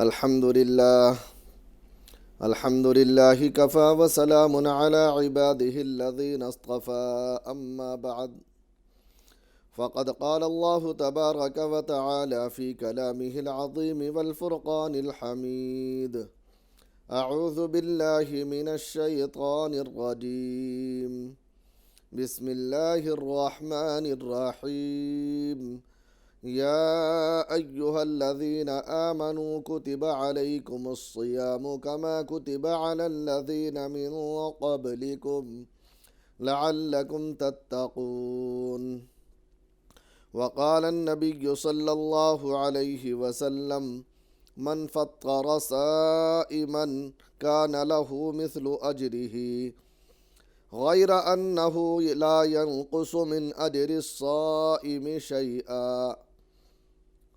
الحمد لله الحمد لله كفى وسلام على عباده الذين اصطفى أما بعد فقد قال الله تبارك وتعالى في كلامه العظيم والفرقان الحميد. أعوذ بالله من الشيطان الرجيم. بسم الله الرحمن الرحيم. يا أيها الذين آمنوا كتب عليكم الصيام كما كتب على الذين من قبلكم لعلكم تتقون. وقال النبي صلى الله عليه وسلم: من فطر صائما كان له مثل أجره غير أنه لا ينقص من أجر الصائم شيئا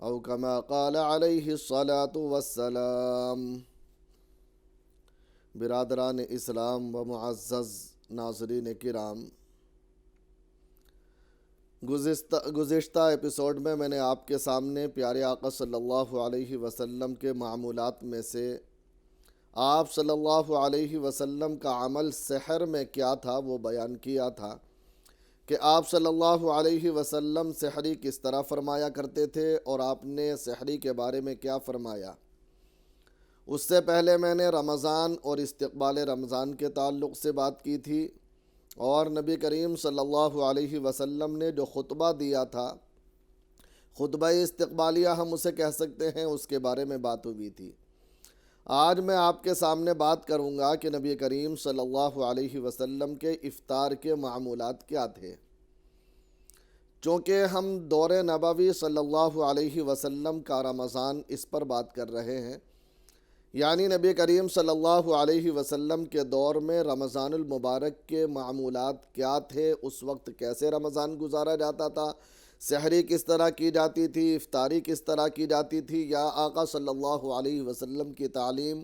او کما قال علیہ الصلاۃ والسلام. برادران اسلام و معزز ناظرین کرام، گزشتہ ایپیسوڈ میں نے آپ کے سامنے پیارے آقا صلی اللہ علیہ وسلم کے معمولات میں سے آپ صلی اللہ علیہ وسلم کا عمل سحر میں کیا تھا وہ بیان کیا تھا کہ آپ صلی اللہ علیہ وسلم سحری کس طرح فرمایا کرتے تھے اور آپ نے سحری کے بارے میں کیا فرمایا. اس سے پہلے میں نے رمضان اور استقبال رمضان کے تعلق سے بات کی تھی، اور نبی کریم صلی اللہ علیہ وسلم نے جو خطبہ دیا تھا، خطبہ استقبالیہ ہم اسے کہہ سکتے ہیں، اس کے بارے میں بات ہوئی تھی. آج میں آپ کے سامنے بات کروں گا کہ نبی کریم صلی اللہ علیہ وسلم کے افطار کے معمولات کیا تھے. چونکہ ہم دور نبوی صلی اللہ علیہ وسلم کا رمضان اس پر بات کر رہے ہیں، یعنی نبی کریم صلی اللہ علیہ وسلم کے دور میں رمضان المبارک کے معمولات کیا تھے، اس وقت کیسے رمضان گزارا جاتا تھا، سحری کس طرح کی جاتی تھی، افطاری کس طرح کی جاتی تھی، یا آقا صلی اللہ علیہ وسلم کی تعلیم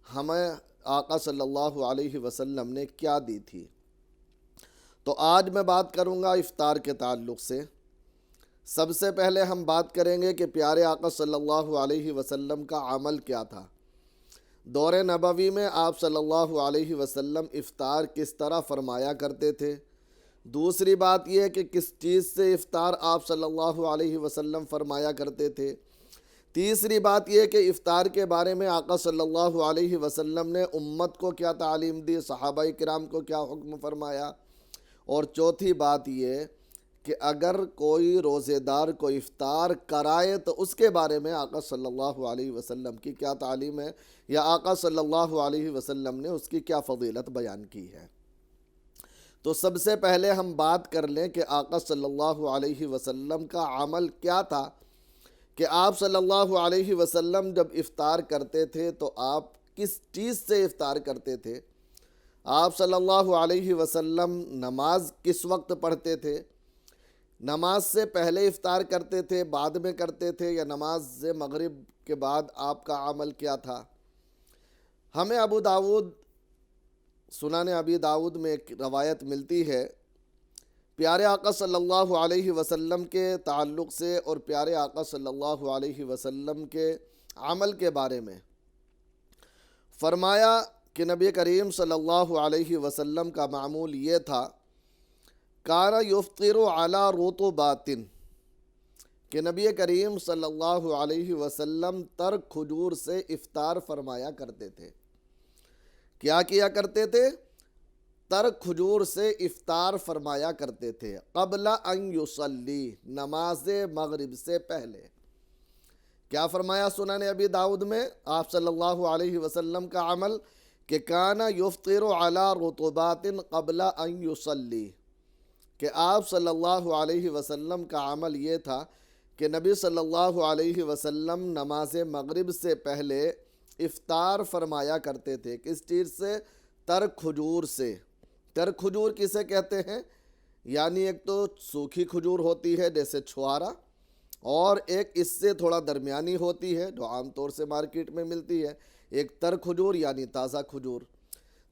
ہمیں آقا صلی اللہ علیہ وسلم نے کیا دی تھی. تو آج میں بات کروں گا افطار کے تعلق سے. سب سے پہلے ہم بات کریں گے کہ پیارے آقا صلی اللہ علیہ وسلم کا عمل کیا تھا. دور نبوی میں آپ صلی اللہ علیہ وسلم افطار کس طرح فرمایا کرتے تھے. دوسری بات یہ کہ کس چیز سے افطار آپ صلی اللہ علیہ وسلم فرمایا کرتے تھے. تیسری بات یہ کہ افطار کے بارے میں آقا صلی اللہ علیہ وسلم نے امت کو کیا تعلیم دی، صحابہ کرام کو کیا حکم فرمایا. اور چوتھی بات یہ کہ اگر کوئی روزے دار کو افطار کرائے تو اس کے بارے میں آقا صلی اللہ علیہ وسلم کی کیا تعلیم ہے، یا آقا صلی اللہ علیہ وسلم نے اس کی کیا فضیلت بیان کی ہے. تو سب سے پہلے ہم بات کر لیں کہ آقا صلی اللہ علیہ وسلم کا عمل کیا تھا، کہ آپ صلی اللہ علیہ وسلم جب افطار کرتے تھے تو آپ کس چیز سے افطار کرتے تھے. آپ صلی اللہ علیہ وسلم نماز کس وقت پڑھتے تھے، نماز سے پہلے افطار کرتے تھے، بعد میں کرتے تھے، یا نماز مغرب کے بعد آپ کا عمل کیا تھا. ہمیں سنن ابی داؤد میں ایک روایت ملتی ہے پیارے آقا صلی اللہ علیہ وسلم کے تعلق سے اور پیارے آقا صلی اللہ علیہ وسلم کے عمل کے بارے میں. فرمایا کہ نبی کریم صلی اللہ علیہ وسلم کا معمول یہ تھا، کان یفطر علی رطبات، کہ نبی کریم صلی اللہ علیہ وسلم تر کھجور سے افطار فرمایا کرتے تھے. کیا کیا کرتے تھے؟ تر کھجور سے افطار فرمایا کرتے تھے. قبل ان یصلی، نماز مغرب سے پہلے. کیا فرمایا سنن ابی داؤد میں آپ صلی اللہ علیہ وسلم کا عمل، کہ کان یفطر علی رطبات قبل ان یصلی، کہ آپ صلی اللہ علیہ وسلم کا عمل یہ تھا کہ نبی صلی اللہ علیہ وسلم نماز مغرب سے پہلے افطار فرمایا کرتے تھے. کس چیز سے؟ تر کھجور سے. تر کھجور کسے کہتے ہیں؟ یعنی ایک تو سوکھی کھجور ہوتی ہے جیسے چھوارا، اور ایک اس سے تھوڑا درمیانی ہوتی ہے جو عام طور سے مارکیٹ میں ملتی ہے، ایک تر کھجور یعنی تازہ کھجور.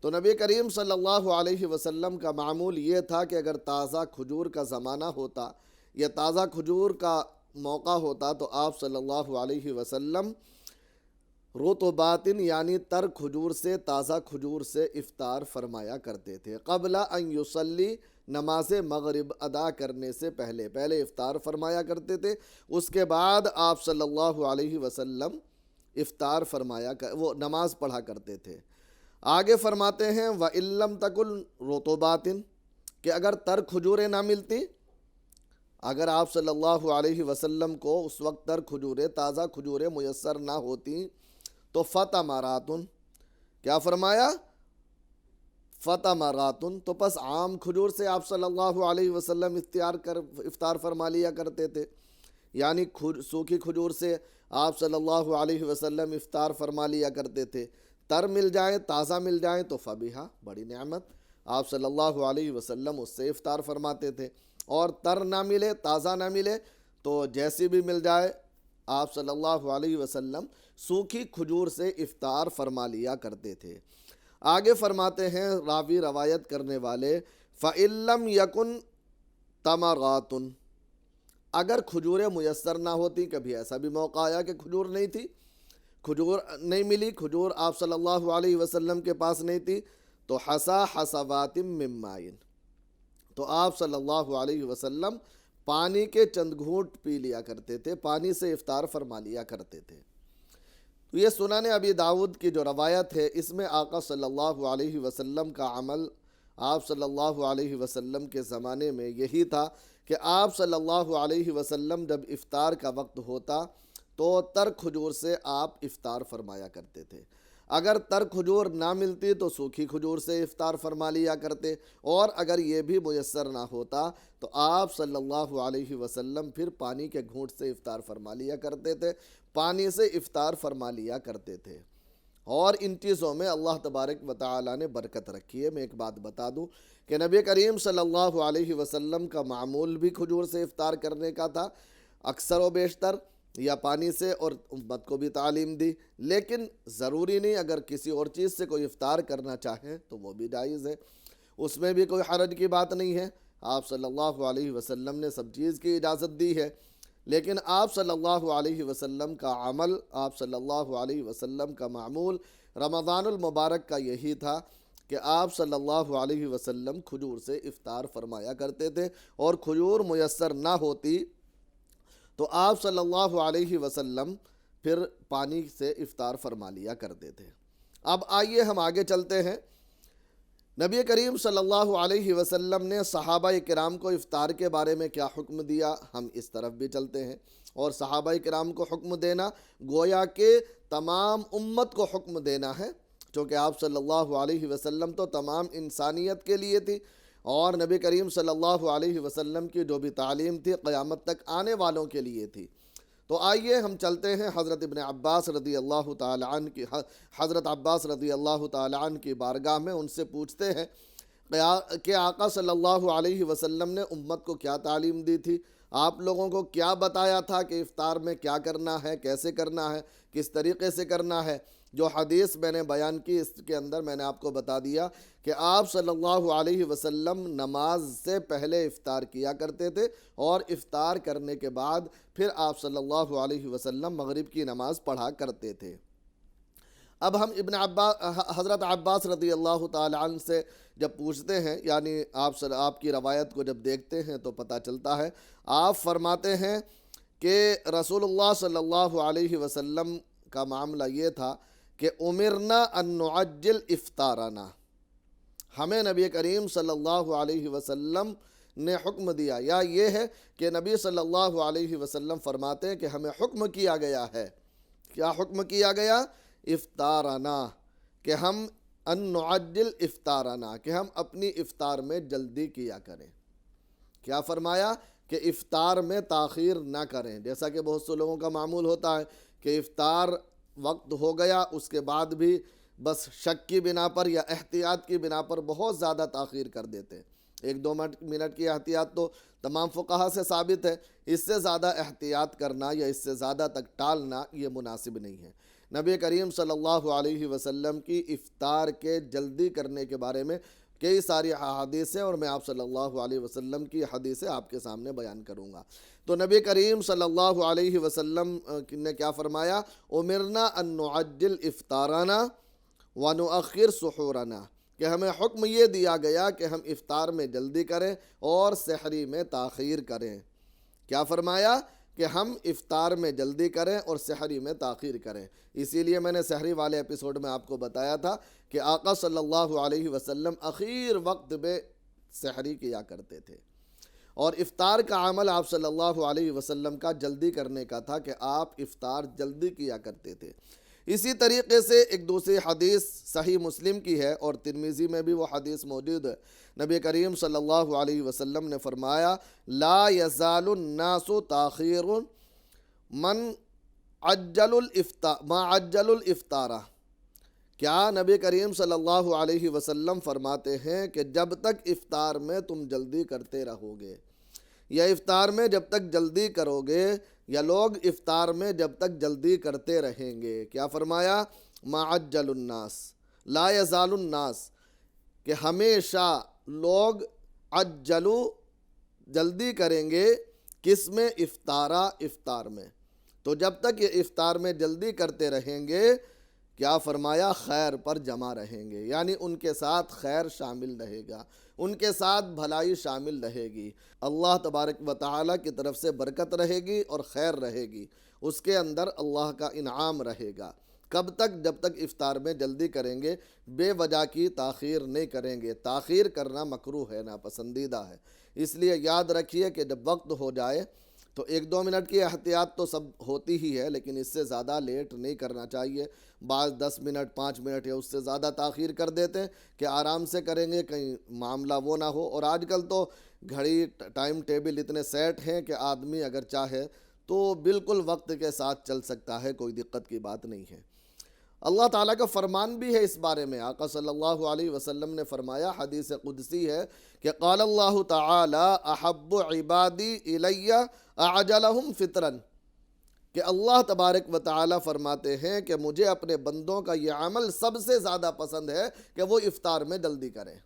تو نبی کریم صلی اللہ علیہ وسلم کا معمول یہ تھا کہ اگر تازہ کھجور کا زمانہ ہوتا یا تازہ کھجور کا موقع ہوتا تو آپ صلی اللہ علیہ وسلم رطباتن یعنی تر کھجور سے، تازہ کھجور سے افطار فرمایا کرتے تھے۔ قبل ان یصلی نماز مغرب ادا کرنے سے پہلے افطار فرمایا کرتے تھے، اس کے بعد آپ صلی اللہ علیہ وسلم افطار وہ نماز پڑھا کرتے تھے۔ آگے فرماتے ہیں وَإِن لَّمْ تَكُن رُطُبَاتٍ کہ اگر تر کھجوریں نہ ملتی، اگر آپ صلی اللہ علیہ وسلم کو اس وقت تر کھجوریں، تازہ کھجوریں میسر نہ ہوتی تو فَتَمَرَاتٌ کیا فرمایا؟ فَتَمَرَاتٌ تو پس عام کھجور سے آپ صلی اللہ علیہ وسلم افطار فرما لیا کرتے تھے، یعنی سوکھی کھجور سے آپ صلی اللہ علیہ وسلم افطار فرما لیا کرتے تھے۔ تر مل جائیں، تازہ مل جائیں تو فبیہا بڑی نعمت، آپ صلی اللہ علیہ وسلم اس سے افطار فرماتے تھے، اور تر نہ ملے، تازہ نہ ملے تو جیسی بھی مل جائے آپ صلی اللہ علیہ وسلم سوکھی کھجور سے افطار فرما لیا کرتے تھے۔ آگے فرماتے ہیں راوی روایت کرنے والے فَإِن لَّمْ يَكُن تَمَرَاتٌ اگر کھجوریں میسر نہ ہوتی، کبھی ایسا بھی موقع آیا کہ کھجور نہیں تھی، کھجور نہیں ملی، کھجور آپ صلی اللہ علیہ وسلم کے پاس نہیں تھی، تو حسا حسوات من ماء تو آپ صلی اللہ علیہ وسلم پانی کے چند گھونٹ پی لیا کرتے تھے، پانی سے افطار فرما لیا کرتے تھے۔ تو یہ سنن ابی داؤد کی جو روایت ہے، اس میں آقا صلی اللہ علیہ وسلم کا عمل آپ صلی اللہ علیہ وسلم کے زمانے میں یہی تھا کہ آپ صلی اللہ علیہ وسلم جب افطار کا وقت ہوتا تو تر کھجور سے آپ افطار فرمایا کرتے تھے، اگر تر کھجور نہ ملتی تو سوکھی کھجور سے افطار فرما لیا کرتے، اور اگر یہ بھی میسر نہ ہوتا تو آپ صلی اللہ علیہ وسلم پھر پانی کے گھونٹ سے افطار فرما لیا کرتے تھے، پانی سے افطار فرما لیا کرتے تھے۔ اور ان چیزوں میں اللہ تبارک و تعالیٰ نے برکت رکھی ہے۔ میں ایک بات بتا دوں کہ نبی کریم صلی اللہ علیہ وسلم کا معمول بھی کھجور سے افطار کرنے کا تھا، اکثر و بیشتر، یا پانی سے، اور امت کو بھی تعلیم دی، لیکن ضروری نہیں، اگر کسی اور چیز سے کوئی افطار کرنا چاہے تو وہ بھی جائز ہے، اس میں بھی کوئی حرج کی بات نہیں ہے۔ آپ صلی اللہ علیہ وسلم نے سب چیز کی اجازت دی ہے، لیکن آپ صلی اللہ علیہ وسلم کا عمل، آپ صلی اللہ علیہ وسلم کا معمول رمضان المبارک کا یہی تھا کہ آپ صلی اللہ علیہ وسلم کھجور سے افطار فرمایا کرتے تھے، اور کھجور میسر نہ ہوتی تو آپ صلی اللہ علیہ وسلم پھر پانی سے افطار فرما لیا کرتے تھے۔ اب آئیے ہم آگے چلتے ہیں۔ نبی کریم صلی اللہ علیہ وسلم نے صحابہ کرام کو افطار کے بارے میں کیا حکم دیا، ہم اس طرف بھی چلتے ہیں۔ اور صحابہ کرام کو حکم دینا گویا کہ تمام امت کو حکم دینا ہے، چونکہ آپ صلی اللہ علیہ وسلم تو تمام انسانیت کے لیے تھی، اور نبی کریم صلی اللہ علیہ وسلم کی جو بھی تعلیم تھی قیامت تک آنے والوں کے لیے تھی۔ تو آئیے ہم چلتے ہیں حضرت ابن عباس رضی اللہ تعالیٰ عنہ کی حضرت عباس رضی اللہ تعالیٰ عنہ کی بارگاہ میں، ان سے پوچھتے ہیں کہ آقا صلی اللہ علیہ وسلم نے امت کو کیا تعلیم دی تھی، آپ لوگوں کو کیا بتایا تھا کہ افطار میں کیا کرنا ہے، کیسے کرنا ہے، کس طریقے سے کرنا ہے۔ جو حدیث میں نے بیان کی اس کے اندر میں نے آپ کو بتا دیا کہ آپ صلی اللہ علیہ وسلم نماز سے پہلے افطار کیا کرتے تھے، اور افطار کرنے کے بعد پھر آپ صلی اللہ علیہ وسلم مغرب کی نماز پڑھا کرتے تھے۔ اب ہم حضرت عباس رضی اللہ تعالی عنہ سے جب پوچھتے ہیں، یعنی آپ کی روایت کو جب دیکھتے ہیں تو پتہ چلتا ہے، آپ فرماتے ہیں کہ رسول اللہ صلی اللہ علیہ وسلم کا معاملہ یہ تھا کہ امرنا ان نعجل افطارنا، ہمیں نبی کریم صلی اللہ علیہ وسلم نے حکم دیا، یا یہ ہے کہ نبی صلی اللہ علیہ وسلم فرماتے ہیں کہ ہمیں حکم کیا گیا ہے، کیا حکم کیا گیا؟ افطارنا، کہ ہم ان نعجل افطارنا، کہ ہم اپنی افطار میں جلدی کیا کریں۔ کیا فرمایا؟ کہ افطار میں تاخیر نہ کریں، جیسا کہ بہت سے لوگوں کا معمول ہوتا ہے کہ افطار وقت ہو گیا، اس کے بعد بھی بس شک کی بنا پر یا احتیاط کی بنا پر بہت زیادہ تاخیر کر دیتے ہیں۔ 1-2 منٹ کی احتیاط تو تمام فقہا سے ثابت ہے، اس سے زیادہ احتیاط کرنا یا اس سے زیادہ تک ٹالنا یہ مناسب نہیں ہے۔ نبی کریم صلی اللہ علیہ وسلم کی افطار کے جلدی کرنے کے بارے میں کئی ساری حدیثیں اور میں آپ صلی اللہ علیہ وسلم کی حدیثیں آپ کے سامنے بیان کروں گا۔ تو نبی کریم صلی اللہ علیہ وسلم نے کیا فرمایا؟ امرنا ان نعجل افطارنا ونؤخر سحورنا، کہ ہمیں حکم یہ دیا گیا کہ ہم افطار میں جلدی کریں اور سحری میں تاخیر کریں۔ کیا فرمایا؟ کہ ہم افطار میں جلدی کریں اور سحری میں تاخیر کریں۔ اسی لیے میں نے سحری والے ایپیسوڈ میں آپ کو بتایا تھا کہ آقا صلی اللہ علیہ وسلم اخیر وقت میں سحری کیا کرتے تھے، اور افطار کا عمل آپ صلی اللہ علیہ وسلم کا جلدی کرنے کا تھا کہ آپ افطار جلدی کیا کرتے تھے۔ اسی طریقے سے ایک دوسری حدیث صحیح مسلم کی ہے اور ترمذی میں بھی وہ حدیث موجود ہے۔ نبی کریم صلی اللہ علیہ وسلم نے فرمایا لا یزال الناس تاخیر من عجل الافطارہ۔ کیا نبی کریم صلی اللہ علیہ وسلم فرماتے ہیں کہ جب تک افطار میں تم جلدی کرتے رہو گے، یا افطار میں جب تک جلدی کرو گے، یا لوگ افطار میں جب تک جلدی کرتے رہیں گے۔ کیا فرمایا؟ ما عجل الناس، لا یزال الناس، کہ ہمیشہ لوگ عجلو جلدی کریں گے، کس میں؟ افطار میں۔ تو جب تک یہ افطار میں جلدی کرتے رہیں گے، کیا فرمایا؟ خیر پر جمع رہیں گے، یعنی ان کے ساتھ خیر شامل رہے گا، ان کے ساتھ بھلائی شامل رہے گی، اللہ تبارک و تعالیٰ کی طرف سے برکت رہے گی اور خیر رہے گی، اس کے اندر اللہ کا انعام رہے گا۔ کب تک؟ جب تک افطار میں جلدی کریں گے، بے وجہ کی تاخیر نہیں کریں گے۔ تاخیر کرنا مکروہ ہے، ناپسندیدہ ہے، اس لیے یاد رکھیے کہ جب وقت ہو جائے تو 1-2 منٹ کی احتیاط تو سب ہوتی ہی ہے، لیکن اس سے زیادہ لیٹ نہیں کرنا چاہیے۔ بعض 10 منٹ 5 منٹ یا اس سے زیادہ تاخیر کر دیتے ہیں کہ آرام سے کریں گے، کہیں معاملہ وہ نہ ہو۔ اور آج کل تو گھڑی ٹائم ٹیبل اتنے سیٹ ہیں کہ آدمی اگر چاہے تو بالکل وقت کے ساتھ چل سکتا ہے، کوئی دقت کی بات نہیں ہے۔ اللہ تعالیٰ کا فرمان بھی ہے اس بارے میں۔ آقا صلی اللہ علیہ وسلم نے فرمایا، حدیث قدسی ہے کہ قال اللہ تعالی احب عبادی الی اعجلہم فطرا، کہ اللہ تبارک و تعالی فرماتے ہیں کہ مجھے اپنے بندوں کا یہ عمل سب سے زیادہ پسند ہے کہ وہ افطار میں جلدی کریں۔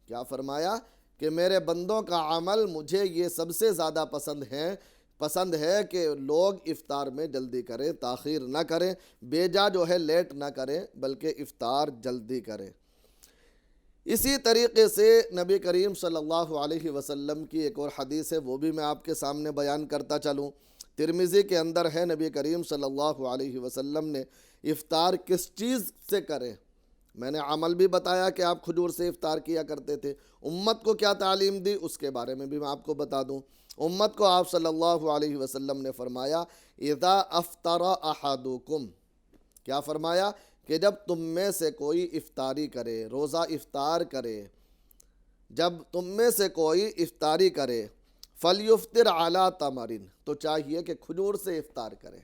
کیا فرمایا؟ کہ میرے بندوں کا عمل مجھے یہ سب سے زیادہ پسند ہے کہ لوگ افطار میں جلدی کریں، تاخیر نہ کریں، بیجا جو ہے لیٹ نہ کریں، بلکہ افطار جلدی کریں۔ اسی طریقے سے نبی کریم صلی اللہ علیہ وسلم کی ایک اور حدیث ہے، وہ بھی میں آپ کے سامنے بیان کرتا چلوں۔ ترمذی کے اندر ہے، نبی کریم صلی اللہ علیہ وسلم نے افطار کس چیز سے کریں، میں نے عمل بھی بتایا کہ آپ کھجور سے افطار کیا کرتے تھے، امت کو کیا تعلیم دی اس کے بارے میں بھی میں آپ کو بتا دوں۔ امت کو آپ صلی اللہ علیہ وسلم نے فرمایا اذا افطر احدکم، کیا فرمایا؟ کہ جب تم میں سے کوئی افطاری کرے، روزہ افطار کرے، جب تم میں سے کوئی افطاری کرے، فلیفطر علی تمر، تو چاہیے کہ کھجور سے افطار کرے۔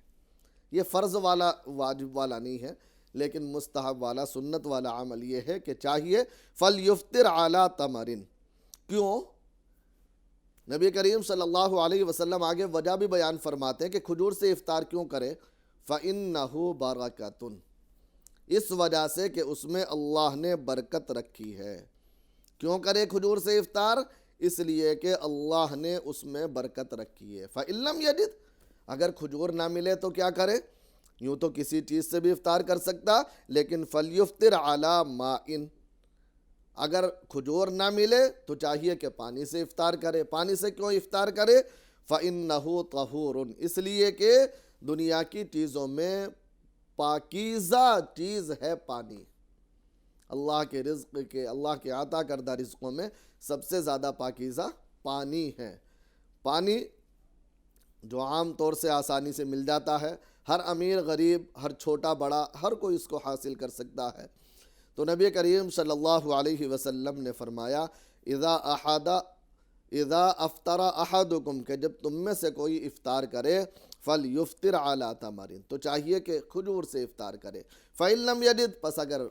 یہ فرض والا واجب والا نہیں ہے، لیکن مستحب والا سنت والا عمل یہ ہے کہ چاہیے فلیفطر علی تمر۔ کیوں؟ نبی کریم صلی اللہ علیہ وسلم آگے وجہ بھی بیان فرماتے ہیں کہ کھجور سے افطار کیوں کرے، فَإِنَّهُ بَرَكَةٌ، اس وجہ سے کہ اس میں اللہ نے برکت رکھی ہے۔ کیوں کرے کھجور سے افطار؟ اس لیے کہ اللہ نے اس میں برکت رکھی ہے۔ فَإِن لَمْ يَجِدْ، اگر کھجور نہ ملے تو کیا کرے؟ یوں تو کسی چیز سے بھی افطار کر سکتا، لیکن فَلْيُفْطِرْ عَلَى مَاءٍ، اگر کھجور نہ ملے تو چاہیے کہ پانی سے افطار کرے۔ پانی سے کیوں افطار کرے؟ فَإِنَّهُ طَهُورٌ، اس لیے کہ دنیا کی چیزوں میں پاکیزہ چیز ہے پانی۔ اللہ کے رزق کے، اللہ کے عطا کردہ رزقوں میں سب سے زیادہ پاکیزہ پانی ہے۔ پانی جو عام طور سے آسانی سے مل جاتا ہے، ہر امیر غریب، ہر چھوٹا بڑا، ہر کوئی اس کو حاصل کر سکتا ہے۔ تو نبی کریم صلی اللہ علیہ وسلم نے فرمایا اذا افطر احدکم، کہ جب تم میں سے کوئی افطار کرے، فلیفطر علی تمر، تو چاہیے کہ کھجور سے افطار کرے۔ فَإِن لَمْ يَجِدْ، پس اگر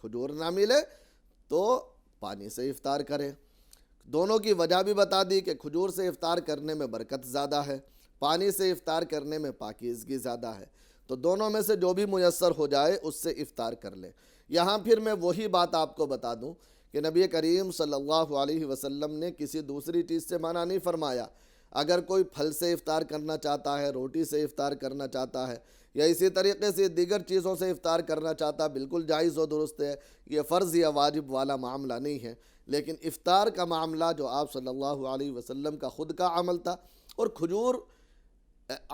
کھجور نہ ملے تو پانی سے افطار کرے۔ دونوں کی وجہ بھی بتا دی کہ کھجور سے افطار کرنے میں برکت زیادہ ہے، پانی سے افطار کرنے میں پاکیزگی زیادہ ہے، تو دونوں میں سے جو بھی میسر ہو جائے اس سے افطار کر لے۔ یہاں پھر میں وہی بات آپ کو بتا دوں کہ نبی کریم صلی اللہ علیہ وسلم نے کسی دوسری چیز سے منع نہیں فرمایا۔ اگر کوئی پھل سے افطار کرنا چاہتا ہے، روٹی سے افطار کرنا چاہتا ہے، یا اسی طریقے سے دیگر چیزوں سے افطار کرنا چاہتا ہے، بالکل جائز و درست ہے، یہ فرض یا واجب والا معاملہ نہیں ہے۔ لیکن افطار کا معاملہ جو آپ صلی اللہ علیہ وسلم کا خود کا عمل تھا، اور کھجور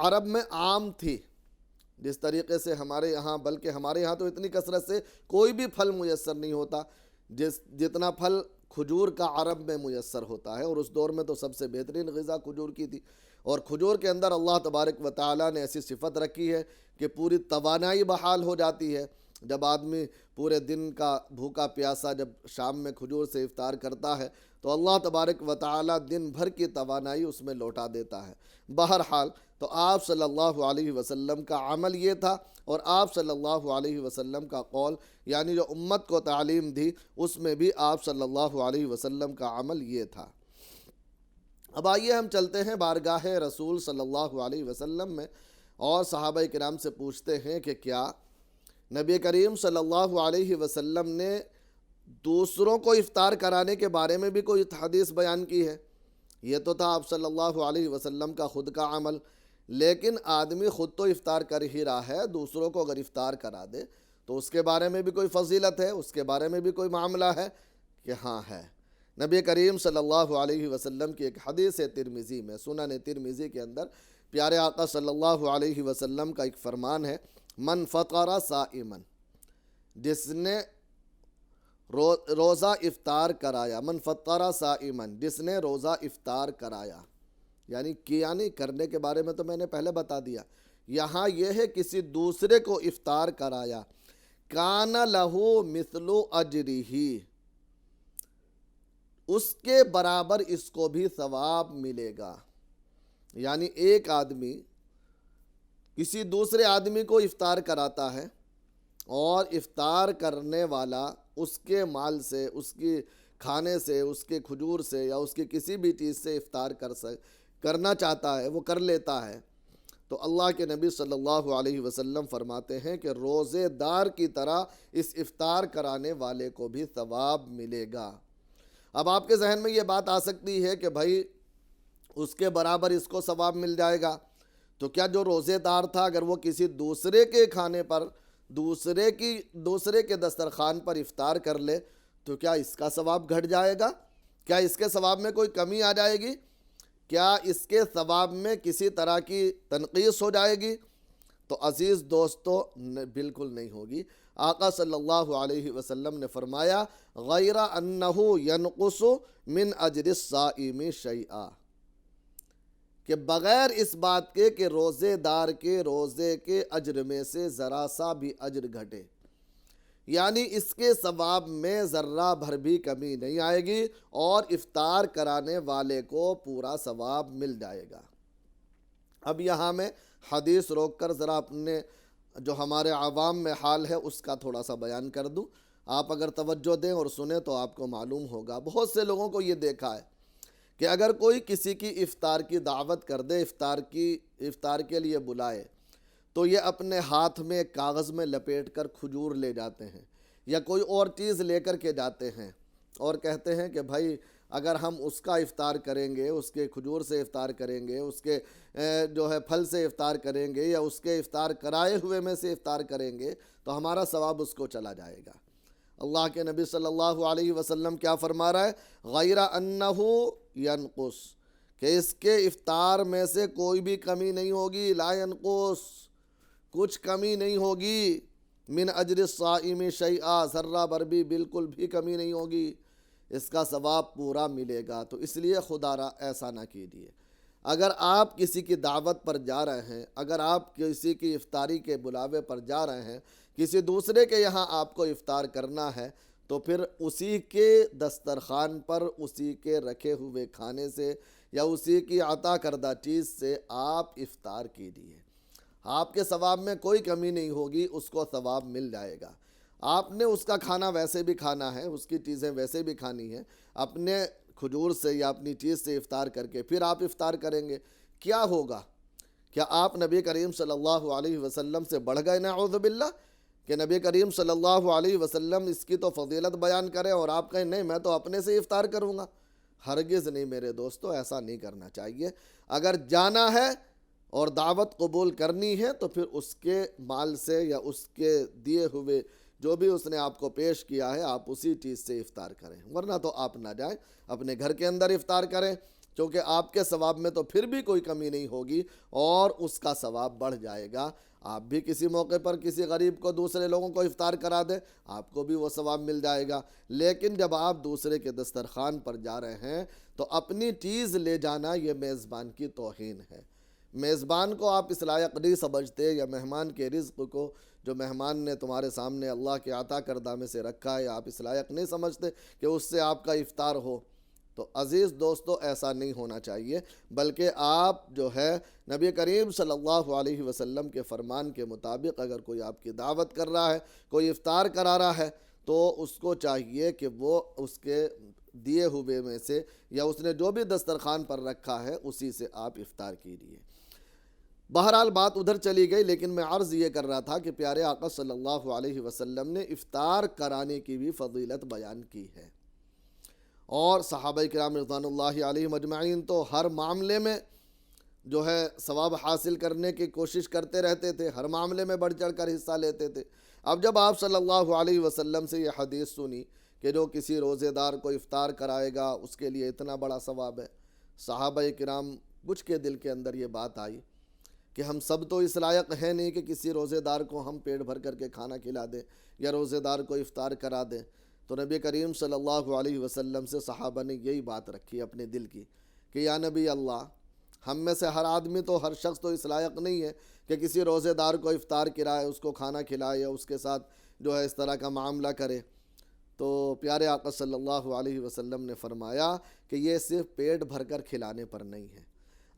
عرب میں عام تھی، جس طریقے سے ہمارے یہاں، بلکہ ہمارے یہاں تو اتنی کثرت سے کوئی بھی پھل میسر نہیں ہوتا جتنا پھل کھجور کا عرب میں میسر ہوتا ہے، اور اس دور میں تو سب سے بہترین غذا کھجور کی تھی۔ اور کھجور کے اندر اللہ تبارک و تعالیٰ نے ایسی صفت رکھی ہے کہ پوری توانائی بحال ہو جاتی ہے۔ جب آدمی پورے دن کا بھوکا پیاسا جب شام میں کھجور سے افطار کرتا ہے تو اللہ تبارک و تعالیٰ دن بھر کی توانائی اس میں لوٹا دیتا ہے۔ بہرحال تو آپ صلی اللہ علیہ وسلم کا عمل یہ تھا، اور آپ صلی اللہ علیہ وسلم کا قول، یعنی جو امت کو تعلیم دی، اس میں بھی آپ صلی اللہ علیہ وسلم کا عمل یہ تھا۔ اب آئیے ہم چلتے ہیں بارگاہ رسول صلی اللہ علیہ وسلم میں، اور صحابہ کرام سے پوچھتے ہیں کہ کیا نبی کریم صلی اللہ علیہ وسلم نے دوسروں کو افطار کرانے کے بارے میں بھی کوئی حدیث بیان کی ہے؟ یہ تو تھا آپ صلی اللہ علیہ وسلم کا خود کا عمل، لیکن آدمی خود تو افطار کر ہی رہا ہے، دوسروں کو اگر افطار کرا دے تو اس کے بارے میں بھی کوئی فضیلت ہے، اس کے بارے میں بھی کوئی معاملہ ہے؟ کہ ہاں ہے۔ نبی کریم صلی اللہ علیہ وسلم کی ایک حدیث ہے ترمذی میں، سنن ترمذی کے اندر پیارے آقا صلی اللہ علیہ وسلم کا ایک فرمان ہے، من فطر صائما، جس نے روزہ افطار کرایا، من فطر صائما، جس نے روزہ افطار کرایا، یعنی کرنے کے بارے میں تو میں نے پہلے بتا دیا، یہاں یہ ہے کسی دوسرے کو افطار کرایا، کان لہو مثل اجرہ، اس کے برابر اس کو بھی ثواب ملے گا۔ یعنی ایک آدمی کسی دوسرے آدمی کو افطار کراتا ہے، اور افطار کرنے والا اس کے مال سے، اس کی کھانے سے، اس کے کھجور سے، یا اس کی کسی بھی چیز سے افطار کرنا چاہتا ہے، وہ کر لیتا ہے، تو اللہ کے نبی صلی اللہ علیہ وسلم فرماتے ہیں کہ روزے دار کی طرح اس افطار کرانے والے کو بھی ثواب ملے گا۔ اب آپ کے ذہن میں یہ بات آ سکتی ہے کہ بھائی اس کے برابر اس کو ثواب مل جائے گا، تو کیا جو روزے دار تھا اگر وہ کسی دوسرے کے کھانے پر، دوسرے کے دسترخوان پر افطار کر لے تو کیا اس کا ثواب گھٹ جائے گا؟ کیا اس کے ثواب میں کوئی کمی آ جائے گی؟ کیا اس کے ثواب میں کسی طرح کی تنقیص ہو جائے گی؟ تو عزیز دوستو، بالکل نہیں ہوگی۔ آقا صلی اللہ علیہ وسلم نے فرمایا، غیر انہ ینقص من اجر الصائم شیئا، کہ بغیر اس بات کے کہ روزے دار کے روزے کے اجر میں سے ذرا سا بھی اجر گھٹے، یعنی اس کے ثواب میں ذرہ بھر بھی کمی نہیں آئے گی، اور افطار کرانے والے کو پورا ثواب مل جائے گا۔ اب یہاں میں حدیث روک کر ذرا اپنے جو ہمارے عوام میں حال ہے اس کا تھوڑا سا بیان کر دوں۔ آپ اگر توجہ دیں اور سنیں تو آپ کو معلوم ہوگا، بہت سے لوگوں کو یہ دیکھا ہے کہ اگر کوئی کسی کی افطار کی دعوت کر دے، افطار کے لیے بلائے، تو یہ اپنے ہاتھ میں ایک کاغذ میں لپیٹ کر کھجور لے جاتے ہیں، یا کوئی اور چیز لے کر کے جاتے ہیں، اور کہتے ہیں کہ بھائی اگر ہم اس کا افطار کریں گے، اس کے کھجور سے افطار کریں گے، اس کے جو ہے پھل سے افطار کریں گے، یا اس کے افطار کرائے ہوئے میں سے افطار کریں گے تو ہمارا ثواب اس کو چلا جائے گا۔ اللہ کے نبی صلی اللہ علیہ وسلم کیا فرما رہا ہے؟ غیر انہ ینقص، کہ اس کے افطار میں سے کوئی بھی کمی نہیں ہوگی، لا ینقص، کچھ کمی نہیں ہوگی، من اجر الصائم شیئا، ذرہ بھر بھی بالکل بھی کمی نہیں ہوگی، اس کا ثواب پورا ملے گا۔ تو اس لیے خدا را ایسا نہ کیجیے، اگر آپ کسی کی دعوت پر جا رہے ہیں، اگر آپ کسی کی افطاری کے بلاوے پر جا رہے ہیں، کسی دوسرے کے یہاں آپ کو افطار کرنا ہے، تو پھر اسی کے دسترخوان پر، اسی کے رکھے ہوئے کھانے سے، یا اسی کی عطا کردہ چیز سے آپ افطار کیجیے، آپ کے ثواب میں کوئی کمی نہیں ہوگی، اس کو ثواب مل جائے گا۔ آپ نے اس کا کھانا ویسے بھی کھانا ہے، اس کی چیزیں ویسے بھی کھانی ہیں، اپنے کھجور سے یا اپنی چیز سے افطار کر کے پھر آپ افطار کریں گے، کیا ہوگا؟ کیا آپ نبی کریم صلی اللہ علیہ وسلم سے بڑھ گئے؟ نعوذ باللہ، کہ نبی کریم صلی اللہ علیہ وسلم اس کی تو فضیلت بیان کریں اور آپ کہیں نہیں میں تو اپنے سے افطار کروں گا؟ ہرگز نہیں میرے دوستو، ایسا نہیں کرنا چاہیے۔ اگر جانا ہے اور دعوت قبول کرنی ہے تو پھر اس کے مال سے یا اس کے دیے ہوئے جو بھی اس نے آپ کو پیش کیا ہے آپ اسی چیز سے افطار کریں، ورنہ تو آپ نہ جائیں، اپنے گھر کے اندر افطار کریں، کیونکہ آپ کے ثواب میں تو پھر بھی کوئی کمی نہیں ہوگی اور اس کا ثواب بڑھ جائے گا۔ آپ بھی کسی موقع پر کسی غریب کو، دوسرے لوگوں کو افطار کرا دیں، آپ کو بھی وہ ثواب مل جائے گا۔ لیکن جب آپ دوسرے کے دسترخوان پر جا رہے ہیں تو اپنی چیز لے جانا یہ میزبان کی توہین ہے۔ میزبان کو آپ اس لائق نہیں سمجھتے، یا مہمان کے رزق کو جو مہمان نے تمہارے سامنے اللہ کے عطا کردہ میں سے رکھا ہے آپ اس لائق نہیں سمجھتے کہ اس سے آپ کا افطار ہو۔ تو عزیز دوستو، ایسا نہیں ہونا چاہیے، بلکہ آپ جو ہے نبی کریم صلی اللہ علیہ وسلم کے فرمان کے مطابق اگر کوئی آپ کی دعوت کر رہا ہے، کوئی افطار کرا رہا ہے، تو اس کو چاہیے کہ وہ اس کے دیے ہوئے میں سے یا اس نے جو بھی دسترخوان پر رکھا ہے اسی سے آپ افطار کیجیے۔ بہرحال بات ادھر چلی گئی، لیکن میں عرض یہ کر رہا تھا کہ پیارے آقا صلی اللہ علیہ وسلم نے افطار کرانے کی بھی فضیلت بیان کی ہے، اور صحابہ کرام رضوان اللہ علیہم اجمعین تو ہر معاملے میں جو ہے ثواب حاصل کرنے کی کوشش کرتے رہتے تھے، ہر معاملے میں بڑھ چڑھ کر حصہ لیتے تھے۔ اب جب آپ صلی اللہ علیہ وسلم سے یہ حدیث سنی کہ جو کسی روزے دار کو افطار کرائے گا اس کے لیے اتنا بڑا ثواب ہے، صحابہ کرام کچھ کے دل کے اندر یہ بات آئی کہ ہم سب تو اس لائق ہیں نہیں کہ کسی روزے دار کو ہم پیٹ بھر کر کے کھانا کھلا دیں یا روزے دار کو افطار کرا دیں۔ تو نبی کریم صلی اللہ علیہ وسلم سے صحابہ نے یہی بات رکھی اپنے دل کی کہ یا نبی اللہ، ہم میں سے ہر آدمی تو، ہر شخص تو اس لائق نہیں ہے کہ کسی روزے دار کو افطار کرائے، اس کو کھانا کھلائے یا اس کے ساتھ جو ہے اس طرح کا معاملہ کرے۔ تو پیارے آقا صلی اللہ علیہ وسلم نے فرمایا کہ یہ صرف پیٹ بھر کر کھلانے پر نہیں ہے،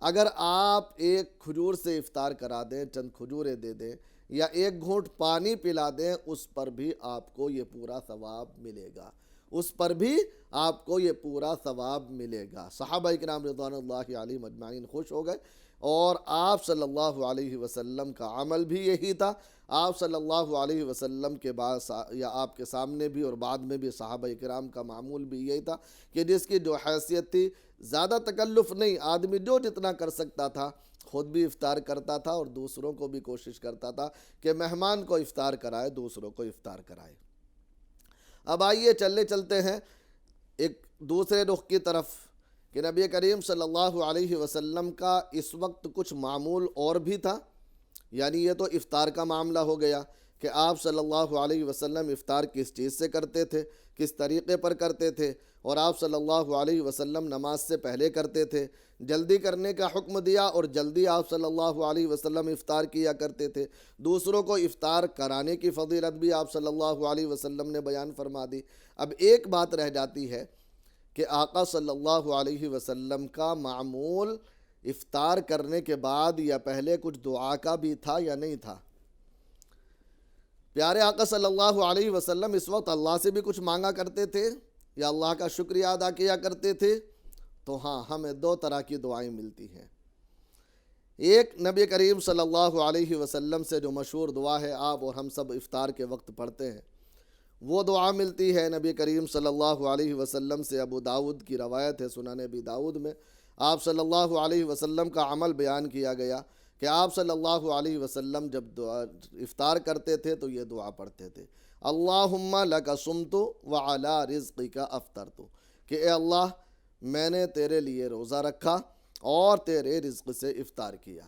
اگر آپ ایک کھجور سے افطار کرا دیں، چند کھجوریں دے دیں یا ایک گھونٹ پانی پلا دیں، اس پر بھی آپ کو یہ پورا ثواب ملے گا، اس پر بھی آپ کو یہ پورا ثواب ملے گا۔ صحابہ کرام رضوان اللہ علیہم اجمعین خوش ہو گئے، اور آپ صلی اللہ علیہ وسلم کا عمل بھی یہی تھا۔ آپ صلی اللہ علیہ وسلم کے بعد یا آپ کے سامنے بھی اور بعد میں بھی صحابہ کرام کا معمول بھی یہی تھا کہ جس کی جو حیثیت تھی، زیادہ تکلف نہیں، آدمی جو جتنا کر سکتا تھا خود بھی افطار کرتا تھا اور دوسروں کو بھی کوشش کرتا تھا کہ مہمان کو افطار کرائے، دوسروں کو افطار کرائے۔ اب آئیے چلتے ہیں ایک دوسرے رخ کی طرف کہ نبی کریم صلی اللہ علیہ وسلم کا اس وقت کچھ معمول اور بھی تھا، یعنی یہ تو افطار کا معاملہ ہو گیا کہ آپ صلی اللہ علیہ وسلم افطار کس چیز سے کرتے تھے، کس طریقے پر کرتے تھے، اور آپ صلی اللہ علیہ وسلم نماز سے پہلے کرتے تھے، جلدی کرنے کا حکم دیا اور جلدی آپ صلی اللہ علیہ وسلم افطار کیا کرتے تھے، دوسروں کو افطار کرانے کی فضیلت بھی آپ صلی اللہ علیہ وسلم نے بیان فرما دی۔ اب ایک بات رہ جاتی ہے کہ آقا صلی اللہ علیہ وسلم کا معمول افطار کرنے کے بعد یا پہلے کچھ دعا کا بھی تھا یا نہیں تھا؟ پیارے آقا صلی اللہ علیہ وسلم اس وقت اللہ سے بھی کچھ مانگا کرتے تھے یا اللہ کا شکریہ ادا کیا کرتے تھے؟ تو ہاں، ہمیں دو طرح کی دعائیں ملتی ہیں۔ ایک نبی کریم صلی اللہ علیہ وسلم سے جو مشہور دعا ہے، آپ اور ہم سب افطار کے وقت پڑھتے ہیں، وہ دعا ملتی ہے نبی کریم صلی اللہ علیہ وسلم سے۔ ابو داؤد کی روایت ہے، سنن ابی داؤد میں آپ صلی اللہ علیہ وسلم کا عمل بیان کیا گیا کہ آپ صلی اللہ علیہ وسلم جب افطار کرتے تھے تو یہ دعا پڑھتے تھے، اللہم لک صمت وعلی رزقک افطرت، کہ اے اللہ میں نے تیرے لیے روزہ رکھا اور تیرے رزق سے افطار کیا۔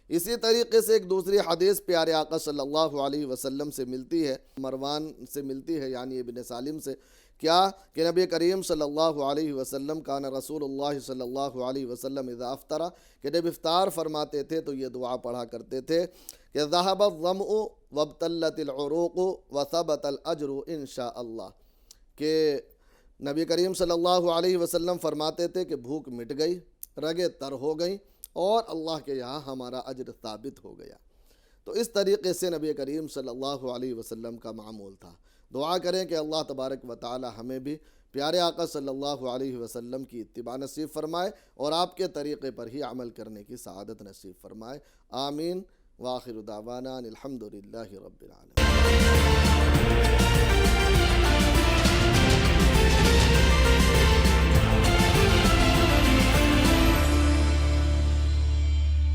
اسی طریقے سے ایک دوسری حدیث پیارے آقا صلی اللہ علیہ وسلم سے ملتی ہے، مروان سے ملتی ہے یعنی ابن سالم سے، کیا کہ نبی کریم صلی اللہ علیہ وسلم کان رسول اللہ صلی اللہ علیہ وسلم اذا افطر، کہ جب افطار فرماتے تھے تو یہ دعا پڑھا کرتے تھے کہ ذهب الظمأ وابتلت العروق وثبت الاجر ان شاء اللہ، کہ نبی کریم صلی اللہ علیہ وسلم فرماتے تھے کہ بھوک مٹ گئی، رگیں تر ہو گئیں اور اللہ کے یہاں ہمارا اجر ثابت ہو گیا۔ تو اس طریقے سے نبی کریم صلی اللہ علیہ وسلم کا معمول تھا۔ دعا کریں کہ اللہ تبارک و تعالی ہمیں بھی پیارے آقا صلی اللہ علیہ وسلم کی اتباع نصیب فرمائے اور آپ کے طریقے پر ہی عمل کرنے کی سعادت نصیب فرمائے۔ آمین۔ وآخر دعوانا الحمد للہ رب العالمین۔